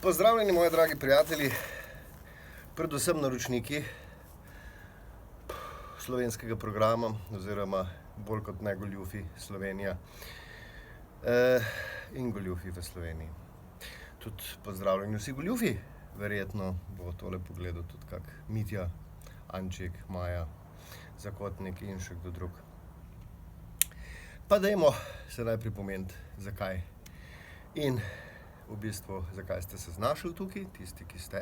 Pozdravljeni, moji dragi prijatelji, predvsem naročniki slovenskega programa, oziroma bolj kot ne goljufi Slovenija in goljufi v Sloveniji. Tudi pozdravljeni vsi goljufi, verjetno bo tole pogledal tudi kak Mitja, Anček, Maja, Zakotnik in še kdo drug. Pa dajmo se najprej pomeniti, zakaj in v bistvu, zakaj ste se znašli tukaj, tisti, ki ste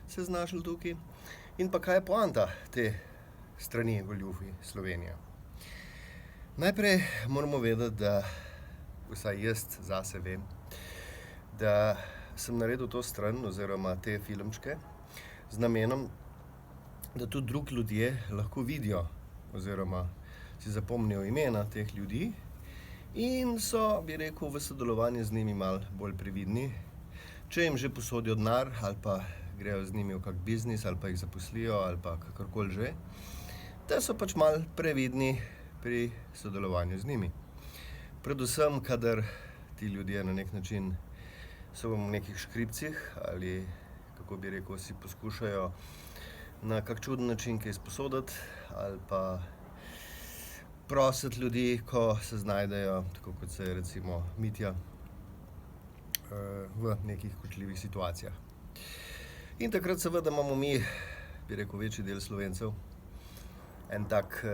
se znašli tukaj, in pa kaj je poanta te strani goljufi Slovenija. Najprej moramo vedeti, da vsaj jaz zase vem, da sem naredil to stran oziroma te filmčke z namenom, da tudi drugi ljudje lahko vidijo oziroma si zapomnijo imena teh ljudi in so, bi rekel, v sodelovanju z njimi malo bolj previdni, če jim že posodijo denar ali pa grejo z njimi v kak biznis ali pa jih zaposlijo ali pa kakorkoli že, da so pač malo previdni pri sodelovanju z njimi. Predvsem, kadar ti ljudje na nek način so v nekih škripcih ali, kako bi rekel, si poskušajo na kak čuden način kaj sposoditi ali pa prositi ljudi, ko se znajdejo, tako kot se je recimo Mitja, v nekih kočljivih situacijah. In takrat seveda imamo mi, bi rekel, večji del Slovencev, en tak,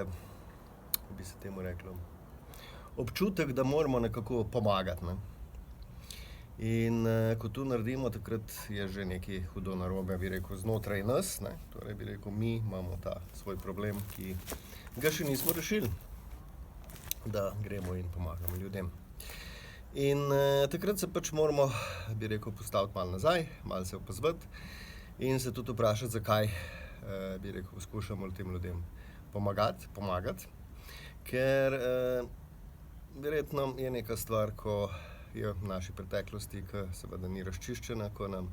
bi se temu reklo, občutek, da moramo nekako pomagati, ne. In ko to naredimo, takrat je že nekaj hudo narobe, bi rekel, znotraj nas, ne. Torej, bi rekel, mi imamo ta svoj problem, ki ga še nismo rešili, da gremo in pomagamo ljudem. In takrat se pač moramo, bi rekel, postaviti malo nazaj, malo se opazovati in se tudi vprašati, zakaj, bi rekel, poskušamo tem ljudem pomagati. Ker verjetno je neka stvar, ko je v naši preteklosti, ki seveda ni razčiščena, ko nam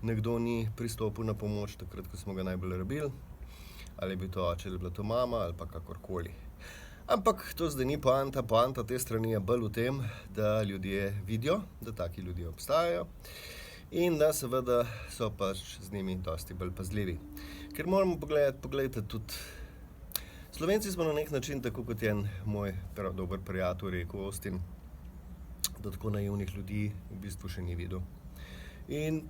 nekdo ni pristopil na pomoč takrat, ko smo ga najbolj rabili, ali je bil to oče, ali je bila to mama, ali pa kakorkoli. Ampak to zdaj ni poanta, poanta te strani je bolj v tem, da ljudje vidijo, da taki ljudje obstajajo in da seveda so pač z njimi dosti bolj pazljivi. Ker moramo poglejte tudi, Slovenci smo na nek način, tako kot je en moj dober prijatelj rekel, Austin, da tako naivnih ljudi v bistvu še ni videl. In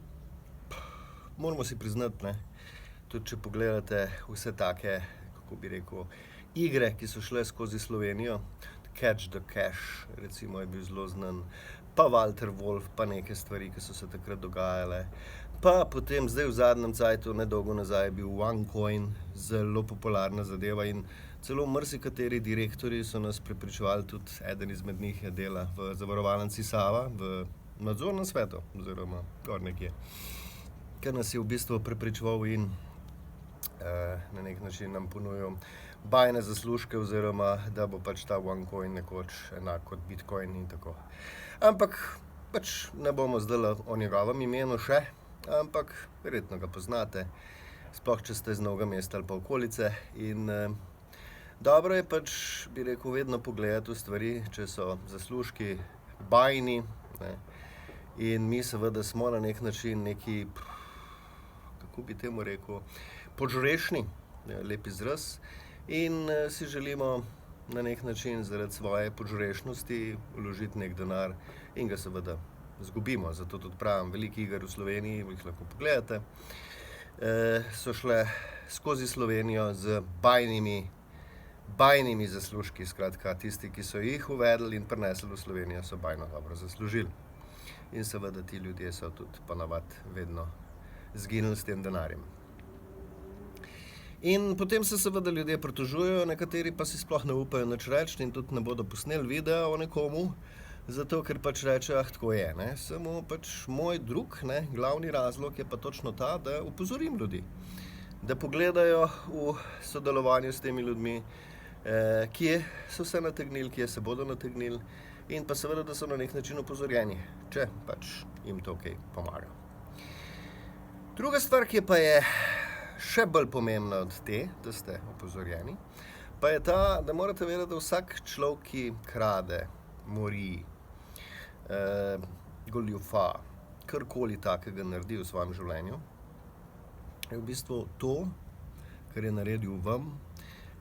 moramo si priznati, ne, tudi če pogledate vse take, kako bi rekel, igre, ki so šle skozi Slovenijo, Catch the Cash, recimo, je bil zelo znan, pa Walter Wolf, pa neke stvari, ki so se takrat dogajale, pa potem zdaj v zadnjem cajtu, nedolgo nazaj, je bil OneCoin, zelo popularna zadeva in celo marsikateri direktorji so nas prepričevali, tudi eden izmed njih je dela v zavarovalnici Sava, v nadzornem svetu, oziroma gor nekje, ker nas je v bistvu prepričeval in na nek način nam ponujal bajne zaslužke oziroma, da bo pač ta OneCoin nekoč enak kot Bitcoin in tako. Ampak pač ne bomo zdajle o njegovem imenu še, ampak verjetno ga poznate, sploh če ste iz Novega mesta ali pa okolice in dobro je pač, bi rekel, vedno pogledati v stvari, če so zaslužki bajni, ne, in mi seveda smo na nek način neki, kako bi temu rekel, požrešni, lep izraz, in si želimo na nek način zaradi svoje požrešnosti vložiti nek denar in ga seveda izgubimo. Zato tudi pravim, veliko iger v Sloveniji, jih lahko pogledate, so šle skozi Slovenijo z bajnimi zaslužki, skratka, tisti, ki so jih uvedli in prinesli v Slovenijo, so bajno dobro zaslužili. In seveda ti ljudje so tudi ponavadi vedno zginili s tem denarjem. In potem se seveda ljudje pritožujejo, nekateri pa si sploh ne upajo nič reči in tudi ne bodo posneli videa o nekomu, zato ker pač reče, tako je, ne. Samo pač moj drug, ne, glavni razlog je pa točno ta, da opozorim ljudi, da pogledajo v sodelovanju s temi ljudmi, kje so se nategnili, kje se bodo nategnili in pa seveda, da so na nek način opozorjeni, če pač jim to kaj pomaga. Druga stvar, ki pa je še bolj pomembna od te, da ste opozorjeni, pa je ta, da morate vedeti, da vsak človek, ki krade, mori, goljufa, karkoli takega naredi v svojem življenju, je v bistvu to, kar je naredil vam,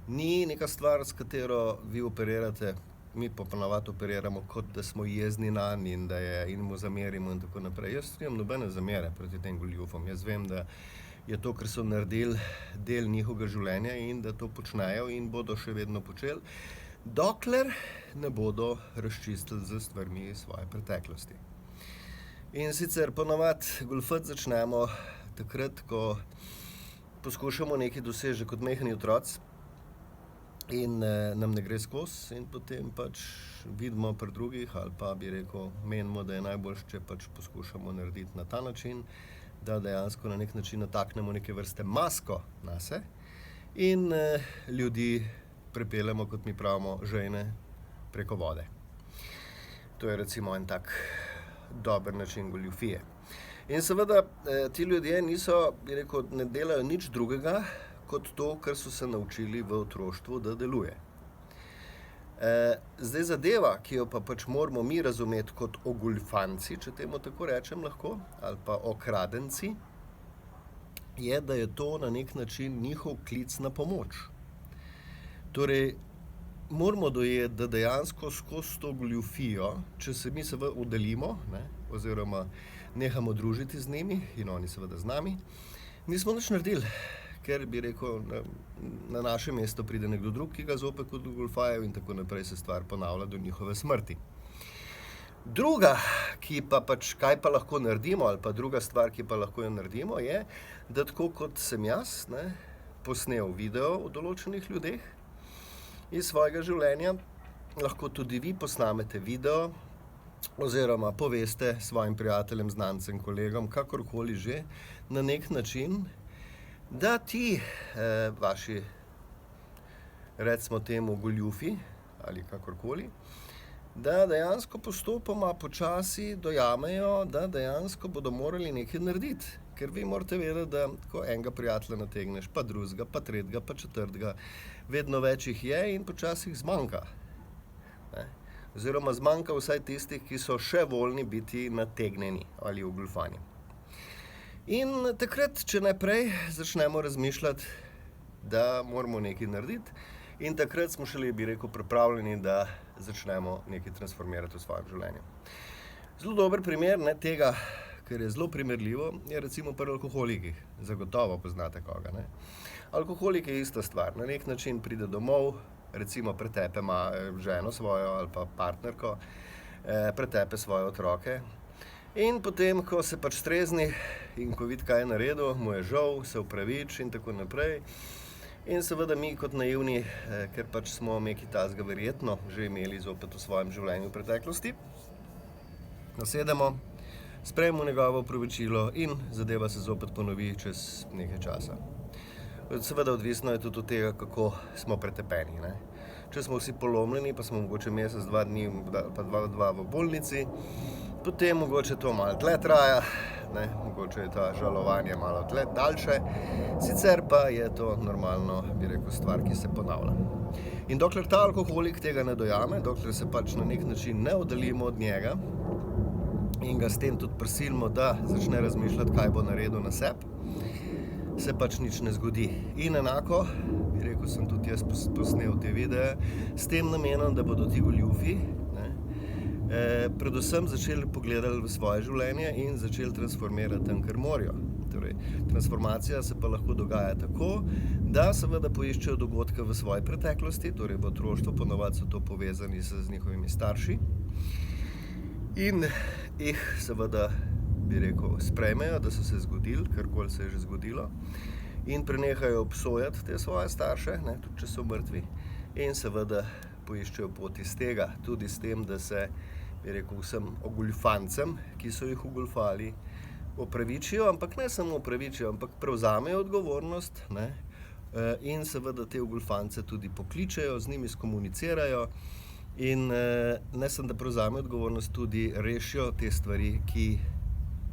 ni neka stvar, s katero vi operirate. Mi pa ponavadi operiramo, kot da smo jezni nanj in mu zamerimo in tako naprej. Jaz nimam nobene zamere proti tem goljufom. Jaz vem, da je to, kar so naredili, del njihovega življenja in da to počnejo in bodo še vedno počeli, dokler ne bodo razčistili z stvarmi svoje preteklosti. In sicer ponavadi goljufati začnemo takrat, ko poskušamo nekaj doseči kot majhni otroci in nam ne gre skozi in potem pač vidimo pri drugih ali pa bi rekel, menimo, da je najboljše, če pač poskušamo narediti na ta način, da dejansko na nek način nataknemo neke vrste masko nase in ljudi prepeljemo, kot mi pravimo, žejne preko vode. To je recimo en tak dober način goljufije. In seveda ti ljudje niso, bi rekel, ne delajo nič drugega, kot to, kar so se naučili v otroštvu, da deluje. Zdaj zadeva, ki jo pa pač moramo mi razumeti kot ogulfanci, če temu tako rečem lahko, ali pa okradenci, je, da je to na nek način njihov klic na pomoč. Torej, moramo dojeti, da dejansko skozi to goljufijo, če se mi seveda oddaljimo, oziroma nehamo družiti z njimi in oni seveda z nami, nismo nič naredili. Ker bi rekel, na naše mesto pride nekdo drug, ki ga zopet odgolfajo in tako naprej se stvar ponavlja do njihove smrti. Druga, ki pa pač, kaj pa lahko naredimo, ali pa druga stvar, ki pa lahko jo naredimo, je, da tako kot sem jaz, posnel video o določenih ljudeh iz svojega življenja, lahko tudi vi posnamete video oziroma poveste svojim prijateljem, znancem, kolegom, kakorkoli že, na nek način, da ti vaši, recimo temu, goljufi ali kakorkoli, da dejansko postopoma počasi dojamejo, da dejansko bodo morali nekaj narediti. Ker vi morate vedeti, da ko enega prijatelja nategneš, pa drugega, pa tretjega, pa četrtega, vedno več jih je in počasi jih zmanjka. Oziroma zmanjka vsaj tistih, ki so še voljni biti nategnjeni ali ogoljufani. In takrat, če naprej, začnemo razmišljati, da moramo nekaj narediti in takrat smo šele, bi rekel, pripravljeni, da začnemo nekaj transformirati v svojem življenju. Zelo dober primer tega, kar je zelo primerljivo, je recimo pri alkoholikih. Zagotovo poznate koga. Alkoholik je ista stvar. Na nek način pride domov, recimo pretepe ima ženo svojo ali pa partnerko, pretepe svoje otroke. In potem, ko se pač strezni in ko vidi, kaj je naredil, mu je žal, se opraviči in tako naprej. In seveda mi kot naivni, ker pač smo nekaj takega verjetno že imeli zopet v svojem življenju v preteklosti, nasedemo, sprejmemo njegovo opravičilo in zadeva se zopet ponovi čez nekaj časa. Seveda odvisno je tudi od tega, kako smo pretepeni. Če smo vsi polomljeni, pa smo mogoče mesec, 2 dni, pa 2 v bolnici, potem mogoče to malo dlje traja, mogoče je ta žalovanje malo daljše, sicer pa je to normalno, bi rekel, stvar, ki se ponavlja. In dokler ta alkoholik tega ne dojame, dokler se pač na nek način ne oddaljimo od njega in ga s tem tudi prisilimo, da začne razmišljati, kaj bo naredil na sebi, se pač nič ne zgodi. In enako, bi rekel, sem tudi jaz posnel te videe s tem namenom, da bodo ti goljufi predvsem začeli pogledati v svoje življenje in začeli transformirati tam, kar morajo. Torej, transformacija se pa lahko dogaja tako, da seveda poiščejo dogodke v svoji preteklosti, torej v otroštvu, ponavadi so to povezani z njihovimi starši in jih seveda, bi rekel, sprejmejo, da so se zgodili, karkoli se je že zgodilo, in prenehajo obsojati te svoje starše, tudi če so mrtvi, in seveda poiščejo pot iz tega, tudi s tem, da se, bi rekel, vsem ogoljufancem, ki so jih ogoljufali, opravičijo, ampak ne samo opravičijo, ampak prevzamejo odgovornost in seveda te ogoljufance tudi pokličejo, z njimi skomunicirajo in ne samo, da prevzamejo odgovornost, tudi rešijo te stvari, ki,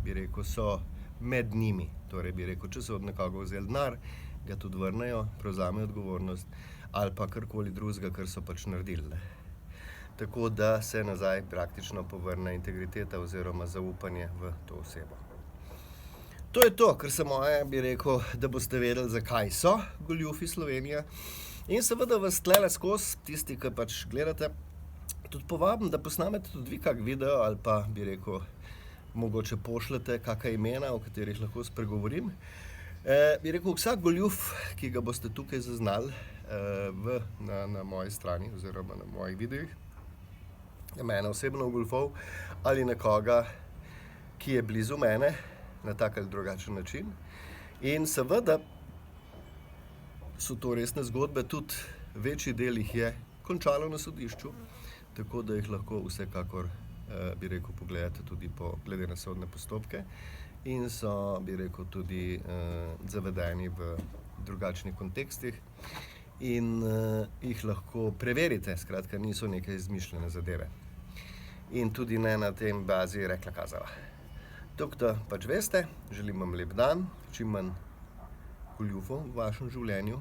bi rekel, so med njimi. Torej, bi rekel, če so od nekoga vzeli denar, ga tudi vrnejo, prevzamejo odgovornost ali pa karkoli drugega, kar so pač naredili. tako da se nazaj praktično povrne integriteta oziroma zaupanje v to osebo. To je to, kar se moje, bi rekel, da boste vedeli, zakaj so goljufi Slovenije. In seveda vas tlele skozi, tisti, ki pač gledate, tudi povabim, da posnamete tudi vi kak video ali pa, bi rekel, mogoče pošljete kakšna imena, o katerih lahko spregovorim. Bi rekel, vsak goljuf, ki ga boste tukaj zaznali na moji strani oziroma na mojih videih, je mene osebno ogoljufal ali nekoga, ki je blizu mene na tak ali drugačen način. In seveda so to resne zgodbe, tudi večji del jih je končalo na sodišču, tako da jih lahko vsekakor, bi rekel, pogledate tudi glede na sodne postopke in so, bi rekel, tudi zavedeni v drugačnih kontekstih in jih lahko preverite, skratka, niso neke izmišljene zadeve. In tudi ne na tem bazi rekla kazala. Tako da pač veste, želim vam lep dan, čim manj goljufov v vašem življenju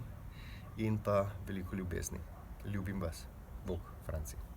in pa veliko ljubezni. Ljubim vas. Bog, Franci.